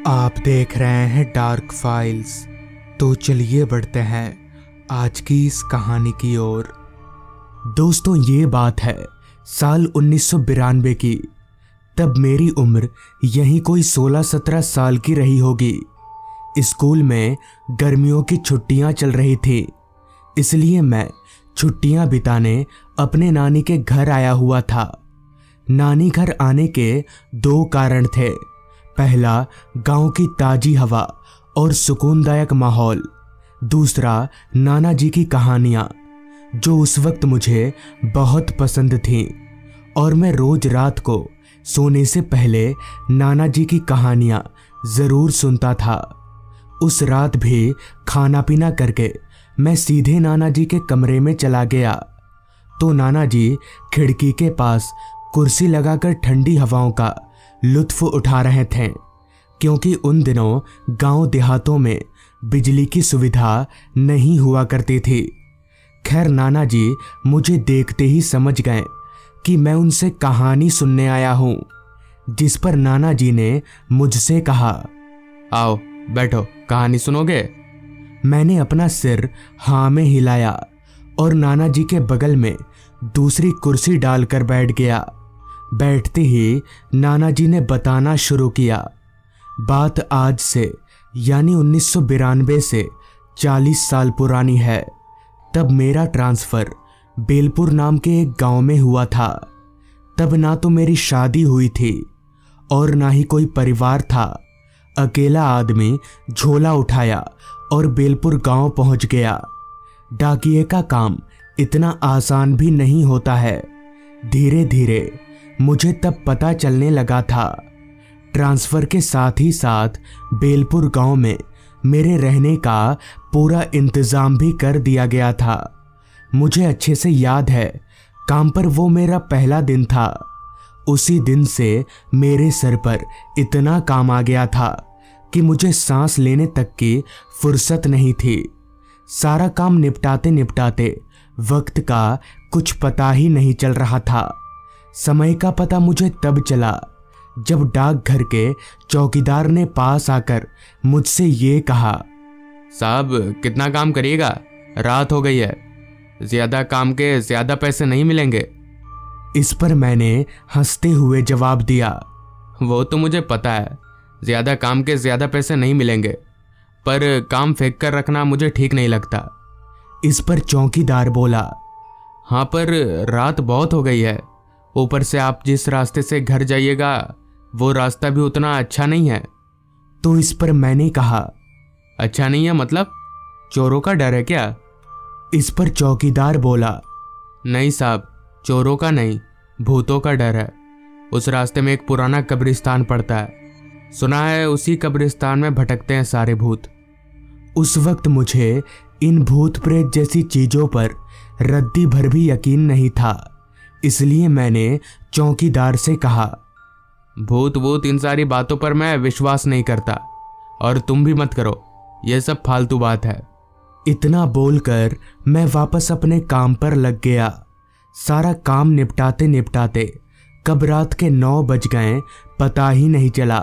आप देख रहे हैं डार्क फाइल्स। तो चलिए बढ़ते हैं आज की इस कहानी की ओर। दोस्तों, ये बात है साल 1992 की। तब मेरी उम्र यहीं कोई 16-17 साल की रही होगी। स्कूल में गर्मियों की छुट्टियां चल रही थी, इसलिए मैं छुट्टियां बिताने अपने नानी के घर आया हुआ था। नानी घर आने के दो कारण थे। पहला, गांव की ताजी हवा और सुकूनदायक माहौल। दूसरा, नाना जी की कहानियां जो उस वक्त मुझे बहुत पसंद थीं और मैं रोज रात को सोने से पहले नाना जी की कहानियां जरूर सुनता था। उस रात भी खाना पीना करके मैं सीधे नाना जी के कमरे में चला गया तो नाना जी खिड़की के पास कुर्सी लगाकर ठंडी हवाओं का लुत्फ उठा रहे थे, क्योंकि उन दिनों गांव देहातों में बिजली की सुविधा नहीं हुआ करती थी। खैर, नाना जी मुझे देखते ही समझ गए कि मैं उनसे कहानी सुनने आया हूं, जिस पर नाना जी ने मुझसे कहा, आओ बैठो, कहानी सुनोगे? मैंने अपना सिर हाँ में हिलाया और नाना जी के बगल में दूसरी कुर्सी डालकर बैठ गया। बैठते ही नाना जी ने बताना शुरू किया। बात आज से यानी 1992 से 40 साल पुरानी है। तब मेरा ट्रांसफ़र बेलपुर नाम के एक गांव में हुआ था। तब ना तो मेरी शादी हुई थी और ना ही कोई परिवार था। अकेला आदमी झोला उठाया और बेलपुर गांव पहुंच गया। डाकिये का काम इतना आसान भी नहीं होता है। धीरे धीरे मुझे तब पता चलने लगा था। ट्रांसफ़र के साथ ही साथ बेलपुर गांव में मेरे रहने का पूरा इंतज़ाम भी कर दिया गया था। मुझे अच्छे से याद है, काम पर वो मेरा पहला दिन था। उसी दिन से मेरे सर पर इतना काम आ गया था कि मुझे सांस लेने तक की फुर्सत नहीं थी। सारा काम निपटाते निपटाते वक्त का कुछ पता ही नहीं चल रहा था। समय का पता मुझे तब चला जब डाकघर के चौकीदार ने पास आकर मुझसे ये कहा, साहब कितना काम करिएगा, रात हो गई है, ज्यादा काम के ज्यादा पैसे नहीं मिलेंगे। इस पर मैंने हंसते हुए जवाब दिया, वो तो मुझे पता है, ज्यादा काम के ज्यादा पैसे नहीं मिलेंगे, पर काम फेंक कर रखना मुझे ठीक नहीं लगता। इस पर चौकीदार बोला, हाँ पर रात बहुत हो गई है, ऊपर से आप जिस रास्ते से घर जाइएगा वो रास्ता भी उतना अच्छा नहीं है। तो इस पर मैंने कहा, अच्छा नहीं है मतलब? चोरों का डर है क्या? इस पर चौकीदार बोला, नहीं साहब, चोरों का नहीं, भूतों का डर है। उस रास्ते में एक पुराना कब्रिस्तान पड़ता है, सुना है उसी कब्रिस्तान में भटकते हैं सारे भूत। उस वक्त मुझे इन भूत प्रेत जैसी चीजों पर रद्दी भर भी यकीन नहीं था, इसलिए मैंने चौकीदार से कहा, भूत वूत इन सारी बातों पर मैं विश्वास नहीं करता, और तुम भी मत करो, यह सब फालतू बात है। इतना बोलकर मैं वापस अपने काम पर लग गया। सारा काम निपटाते निपटाते कब रात के 9 बज गए पता ही नहीं चला।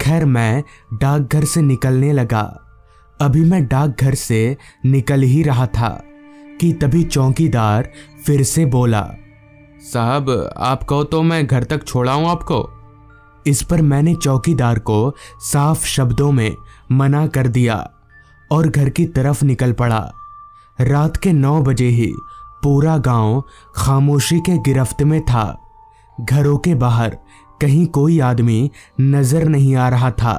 खैर, मैं डाकघर से निकलने लगा। अभी मैं डाकघर से निकल ही रहा था कि तभी चौकीदार फिर से बोला, साहब आप कहो तो मैं घर तक छोड़ाऊं आपको? इस पर मैंने चौकीदार को साफ शब्दों में मना कर दिया और घर की तरफ निकल पड़ा। रात के 9 बजे ही पूरा गांव खामोशी के गिरफ्त में था। घरों के बाहर कहीं कोई आदमी नजर नहीं आ रहा था।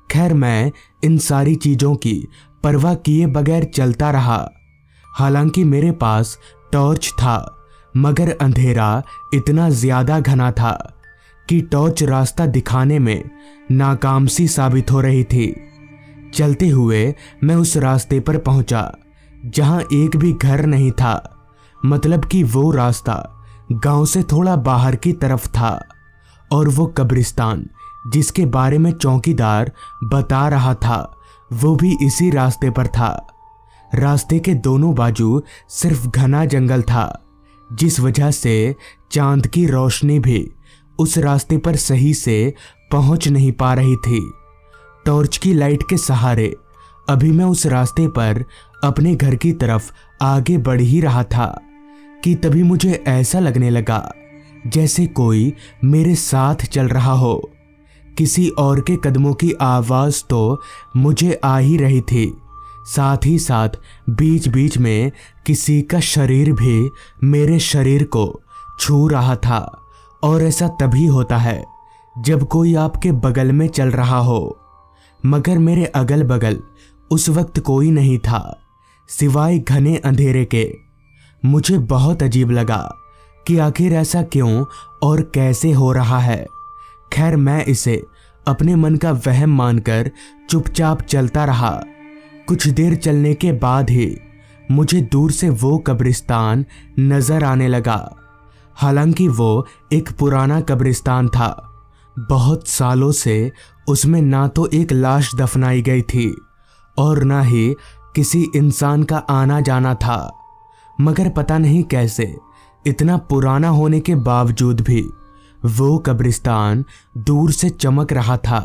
खैर, मैं इन सारी चीजों की परवाह किए बगैर चलता रहा। हालांकि मेरे पास टॉर्च था, मगर अंधेरा इतना ज्यादा घना था कि टॉर्च रास्ता दिखाने में नाकाम सी साबित हो रही थी। चलते हुए मैं उस रास्ते पर पहुंचा जहां एक भी घर नहीं था, मतलब कि वो रास्ता गांव से थोड़ा बाहर की तरफ था और वो कब्रिस्तान जिसके बारे में चौकीदार बता रहा था वो भी इसी रास्ते पर था। रास्ते के दोनों बाजू सिर्फ घना जंगल था, जिस वजह से चांद की रोशनी भी उस रास्ते पर सही से पहुंच नहीं पा रही थी टॉर्च की लाइट के सहारे अभी मैं उस रास्ते पर अपने घर की तरफ आगे बढ़ ही रहा था कि तभी मुझे ऐसा लगने लगा जैसे कोई मेरे साथ चल रहा हो। किसी और के कदमों की आवाज तो मुझे आ ही रही थी, साथ ही साथ बीच बीच में किसी का शरीर भी मेरे शरीर को छू रहा था। और ऐसा तभी होता है जब कोई आपके बगल में चल रहा हो, मगर मेरे अगल बगल उस वक्त कोई नहीं था सिवाय घने अंधेरे के। मुझे बहुत अजीब लगा कि आखिर ऐसा क्यों और कैसे हो रहा है। खैर मैं इसे अपने मन का वहम मानकर चुपचाप चलता रहा। कुछ देर चलने के बाद ही मुझे दूर से वो कब्रिस्तान नजर आने लगा। हालांकि वो एक पुराना कब्रिस्तान था। बहुत सालों से उसमें ना तो एक लाश दफनाई गई थी और ना ही किसी इंसान का आना जाना था। मगर पता नहीं कैसे इतना पुराना होने के बावजूद भी वो कब्रिस्तान दूर से चमक रहा था,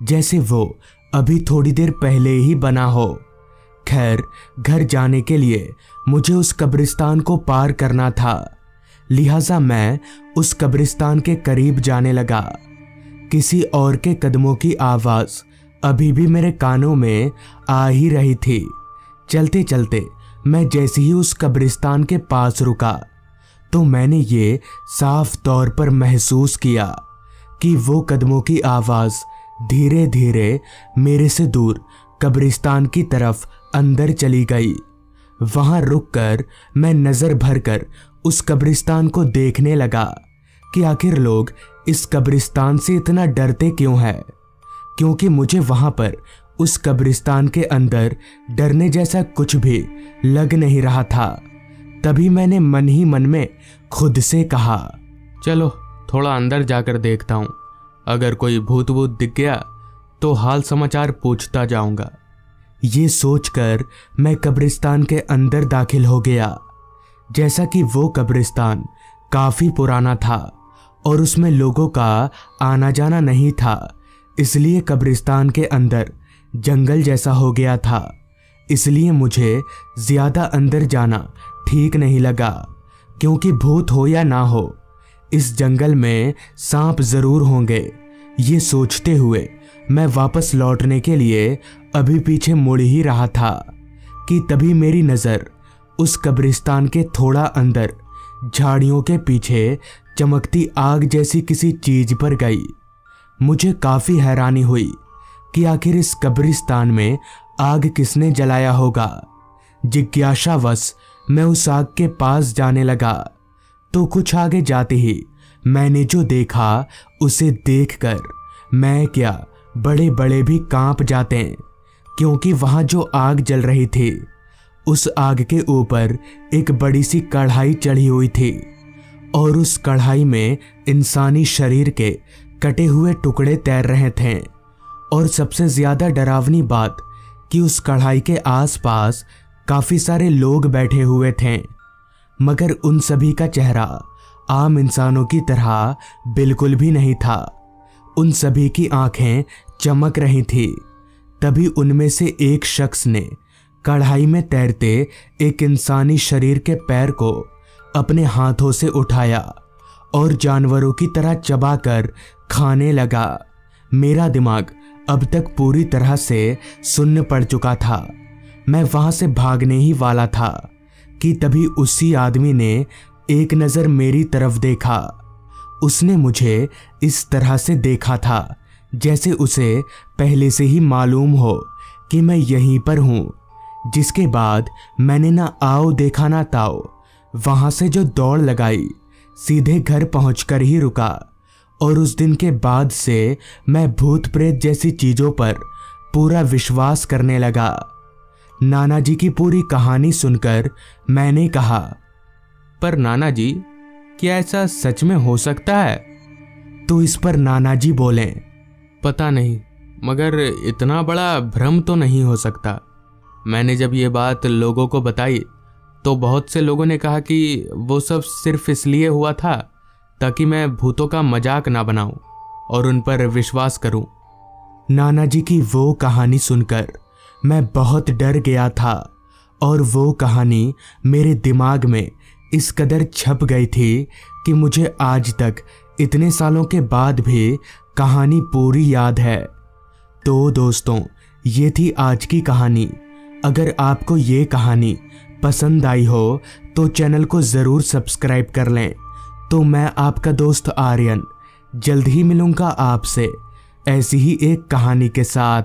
जैसे वो अभी थोड़ी देर पहले ही बना हो। खैर घर जाने के लिए मुझे उस कब्रिस्तान को पार करना था, लिहाजा मैं उस कब्रिस्तान के करीब जाने लगा। किसी और के कदमों की आवाज अभी भी मेरे कानों में आ ही रही थी। चलते चलते मैं जैसे ही उस कब्रिस्तान के पास रुका तो मैंने ये साफ तौर पर महसूस किया कि वो कदमों की आवाज धीरे धीरे मेरे से दूर कब्रिस्तान की तरफ अंदर चली गई। वहां रुककर मैं नजर भरकर उस कब्रिस्तान को देखने लगा कि आखिर लोग इस कब्रिस्तान से इतना डरते क्यों हैं, क्योंकि मुझे वहां पर उस कब्रिस्तान के अंदर डरने जैसा कुछ भी लग नहीं रहा था। तभी मैंने मन ही मन में खुद से कहा, चलो थोड़ा अंदर जाकर देखता हूँ, अगर कोई भूत वूत दिख गया तो हाल समाचार पूछता जाऊंगा। ये सोचकर मैं कब्रिस्तान के अंदर दाखिल हो गया। जैसा कि वो कब्रिस्तान काफी पुराना था और उसमें लोगों का आना जाना नहीं था, इसलिए कब्रिस्तान के अंदर जंगल जैसा हो गया था। इसलिए मुझे ज्यादा अंदर जाना ठीक नहीं लगा, क्योंकि भूत हो या ना हो इस जंगल में सांप जरूर होंगे। ये सोचते हुए मैं वापस लौटने के लिए अभी पीछे मुड़ ही रहा था कि तभी मेरी नजर उस कब्रिस्तान के थोड़ा अंदर झाड़ियों के पीछे चमकती आग जैसी किसी चीज पर गई। मुझे काफी हैरानी हुई कि आखिर इस कब्रिस्तान में आग किसने जलाया होगा। जिज्ञासावश मैं उस आग के पास जाने लगा तो कुछ आगे जाते ही मैंने जो देखा उसे देखकर मैं क्या बड़े बड़े भी कांप जाते हैं, क्योंकि वहां जो आग जल रही थी उस आग के ऊपर एक बड़ी सी कढ़ाई चढ़ी हुई थी और उस कढ़ाई में इंसानी शरीर के कटे हुए टुकड़े तैर रहे थे। और सबसे ज्यादा डरावनी बात कि उस कढ़ाई के आसपास काफी सारे लोग बैठे हुए थे, मगर उन सभी का चेहरा आम इंसानों की तरह बिल्कुल भी नहीं था। उन सभी की आंखें चमक रही थी। तभी उनमें से एक शख्स ने कढ़ाई में तैरते एक इंसानी शरीर के पैर को अपने हाथों से उठाया और जानवरों की तरह चबाकर खाने लगा। मेरा दिमाग अब तक पूरी तरह से सुन्न पड़ चुका था। मैं वहां से भागने ही वाला था कि तभी उसी आदमी ने एक नजर मेरी तरफ देखा। उसने मुझे इस तरह से देखा था जैसे उसे पहले से ही मालूम हो कि मैं यहीं पर हूं। जिसके बाद मैंने ना आओ देखा ना ताओ, वहां से जो दौड़ लगाई सीधे घर पहुंचकर ही रुका। और उस दिन के बाद से मैं भूत प्रेत जैसी चीजों पर पूरा विश्वास करने लगा। नाना जी की पूरी कहानी सुनकर मैंने कहा, पर नाना जी क्या ऐसा सच में हो सकता है? तो इस पर नाना जी बोले, पता नहीं, मगर इतना बड़ा भ्रम तो नहीं हो सकता। मैंने जब ये बात लोगों को बताई तो बहुत से लोगों ने कहा कि वो सब सिर्फ इसलिए हुआ था ताकि मैं भूतों का मजाक ना बनाऊं और उन पर विश्वास करूं। नाना जी की वो कहानी सुनकर मैं बहुत डर गया था और वो कहानी मेरे दिमाग में इस कदर छप गई थी कि मुझे आज तक इतने सालों के बाद भी कहानी पूरी याद है। तो दोस्तों, ये थी आज की कहानी। अगर आपको ये कहानी पसंद आई हो तो चैनल को ज़रूर सब्सक्राइब कर लें। तो मैं आपका दोस्त आर्यन जल्द ही मिलूँगा आपसे ऐसी ही एक कहानी के साथ।